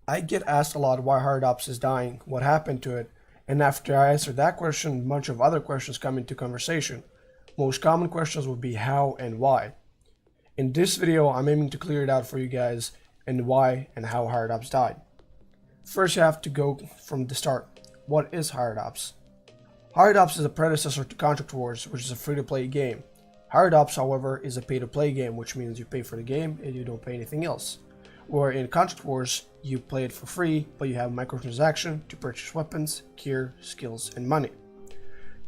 I get asked a lot why Hard Ops is dying, what happened to it, and after I answer that question, a bunch of other questions come into conversation. Most common questions would be how and why. In this video, I'm aiming to clear it out for you guys and why and how Hard Ops died. First, you have to go from the start. What is Hard Ops? Hard Ops is a predecessor to Contract Wars, which is a free-to-play game. Hard Ops, however, is a pay-to-play game, which means you pay for the game and you don't pay anything else. Where in Contract Wars, you play it for free, but you have microtransaction to purchase weapons, gear, skills, and money.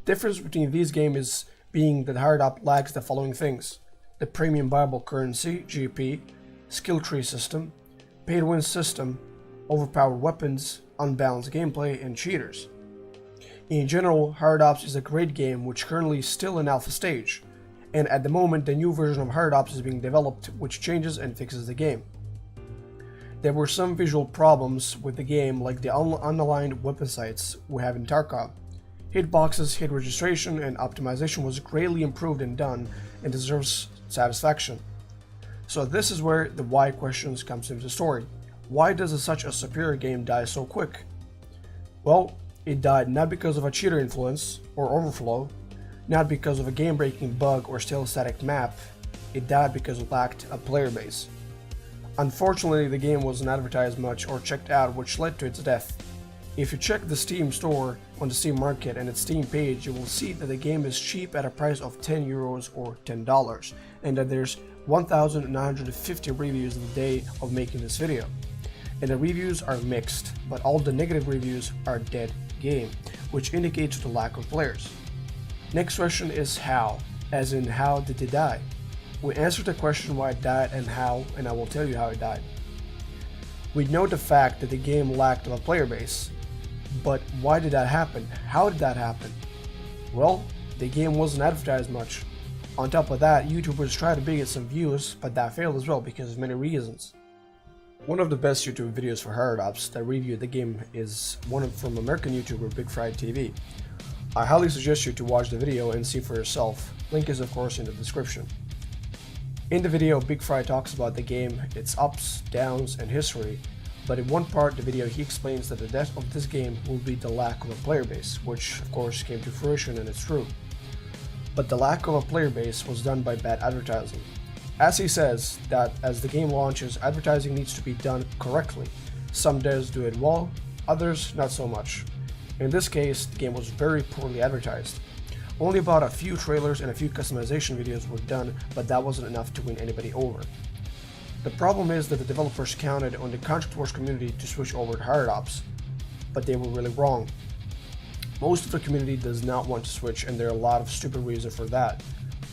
Difference between these games is being that Hard Ops lacks the following things: the premium viable currency, GP, skill tree system, pay-to-win system, overpowered weapons, unbalanced gameplay, and cheaters. In general, Hard Ops is a great game which currently is still in alpha stage, and at the moment the new version of Hard Ops is being developed which changes and fixes the game. There were some visual problems with the game, like the unaligned weapon sights we have in Tarkov. Hitboxes, hit registration, and optimization was greatly improved and done and deserves satisfaction. So this is where the why questions comes into the story. Why does such a superior game die so quick? Well, it died not because of a cheater influence or overflow, not because of a game-breaking bug or still static map. It died because it lacked a player base. Unfortunately, the game wasn't advertised much or checked out, which led to its death. If you check the Steam store on the Steam market and its Steam page, you will see that the game is cheap at a price of €10 or $10, and that there's 1,950 reviews in the day of making this video. And the reviews are mixed, but all the negative reviews are dead game, which indicates the lack of players. Next question is how, as in how did it die? We answered the question why it died and how, and I will tell you how it died. We know the fact that the game lacked a player base, but why did that happen? How did that happen? Well, the game wasn't advertised much. On top of that, YouTubers tried to get some views, but that failed as well because of many reasons. One of the best YouTube videos for Hard Ops that reviewed the game is one from American YouTuber Big Fried TV. I highly suggest you to watch the video and see for yourself. Link is of course in the description. In the video, Big Fry talks about the game, its ups, downs, and history, but in one part of the video he explains that the death of this game will be the lack of a player base, which of course came to fruition and it's true. But the lack of a player base was done by bad advertising. As he says, that as the game launches, advertising needs to be done correctly. Some devs do it well, others not so much. In this case, the game was very poorly advertised. Only about a few trailers and a few customization videos were done, but that wasn't enough to win anybody over. The problem is that the developers counted on the Contract Wars community to switch over to Hard Ops, but they were really wrong. Most of the community does not want to switch, and there are a lot of stupid reasons for that.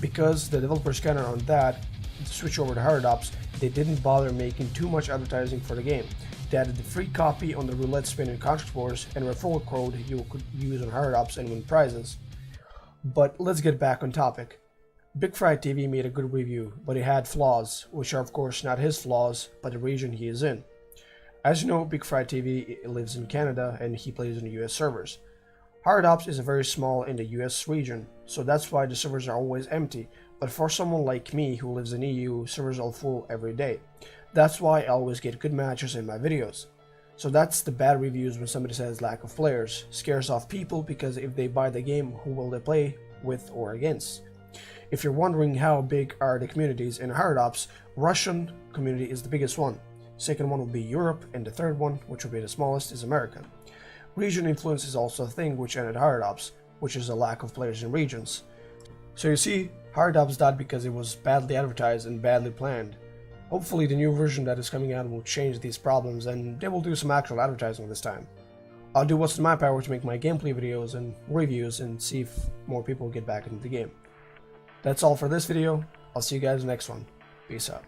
Because the developers counted on that to switch over to Hard Ops, they didn't bother making too much advertising for the game. They added the free copy on the roulette spin in Contract Wars and a referral code you could use on Hard Ops and win prizes. But let's get back on topic. Big Fried TV made a good review, but it had flaws, which are of course not his flaws, but the region he is in. As you know, Big Fried TV lives in Canada and he plays on the US servers. Hard Ops is very small in the US region, so that's why the servers are always empty, but for someone like me who lives in EU, servers are full every day. That's why I always get good matches in my videos. So that's the bad reviews when somebody says lack of players. Scares off people because if they buy the game, who will they play with or against? If you're wondering how big are the communities in Hard Ops, Russian community is the biggest one. Second one will be Europe, and the third one, which will be the smallest, is America. Region influence is also a thing which ended Hard Ops, which is a lack of players in regions. So you see, Hard Ops died because it was badly advertised and badly planned. Hopefully the new version that is coming out will change these problems and they will do some actual advertising this time. I'll do what's in my power to make my gameplay videos and reviews and see if more people get back into the game. That's all for this video. I'll see you guys in the next one. Peace out.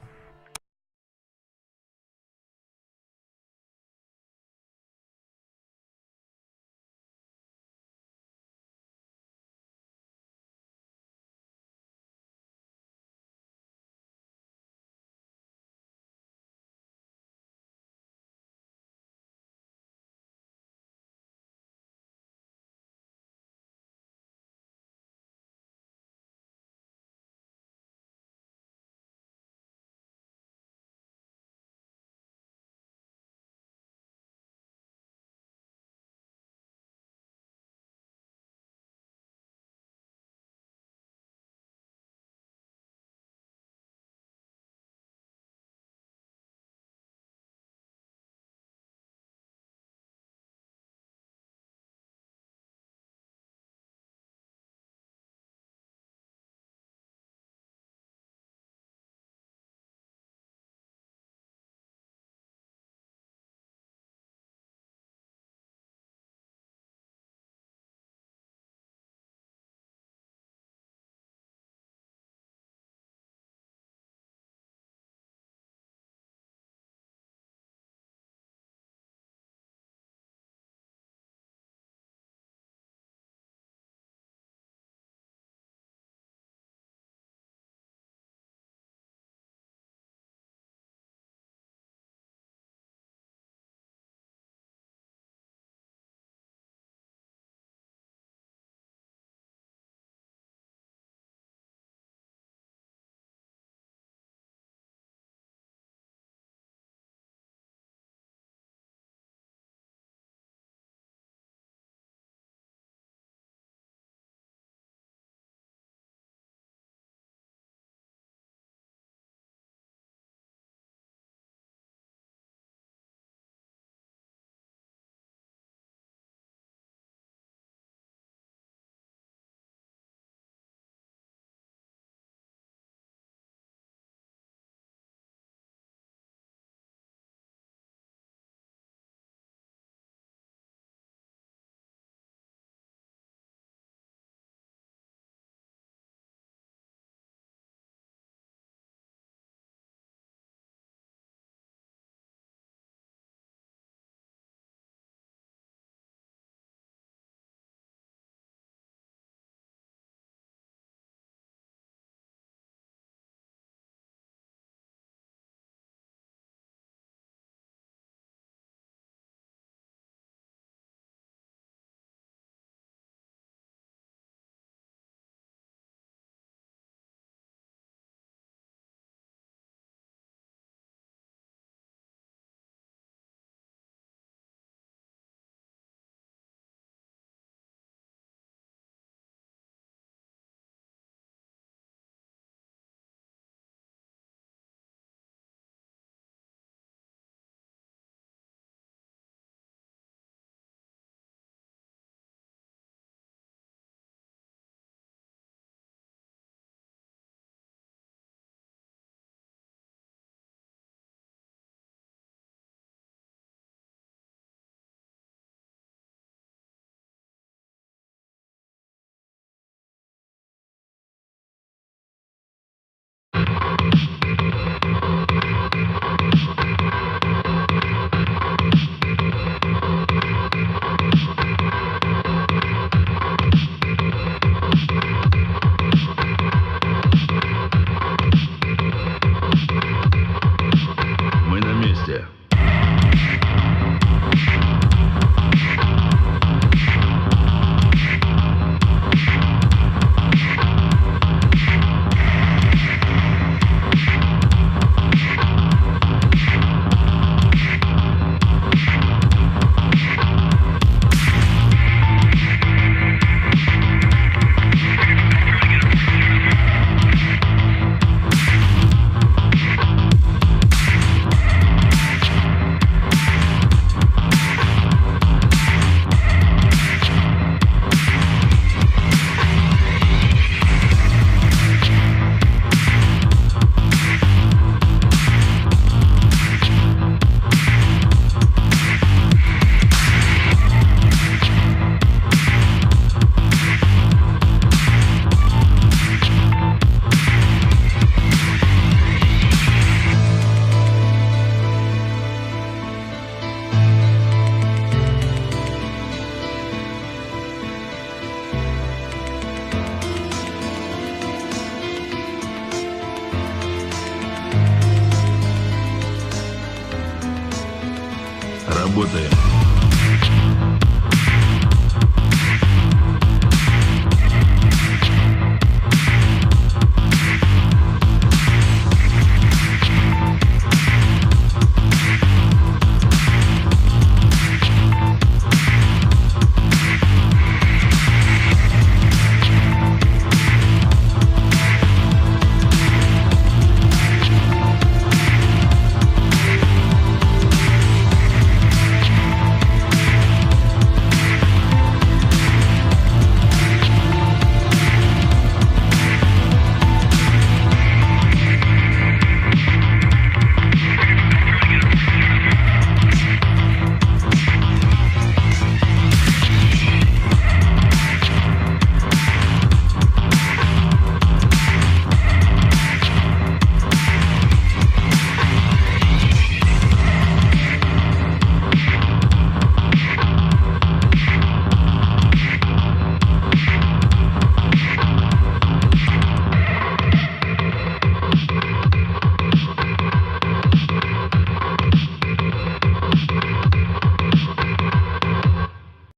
Работаем.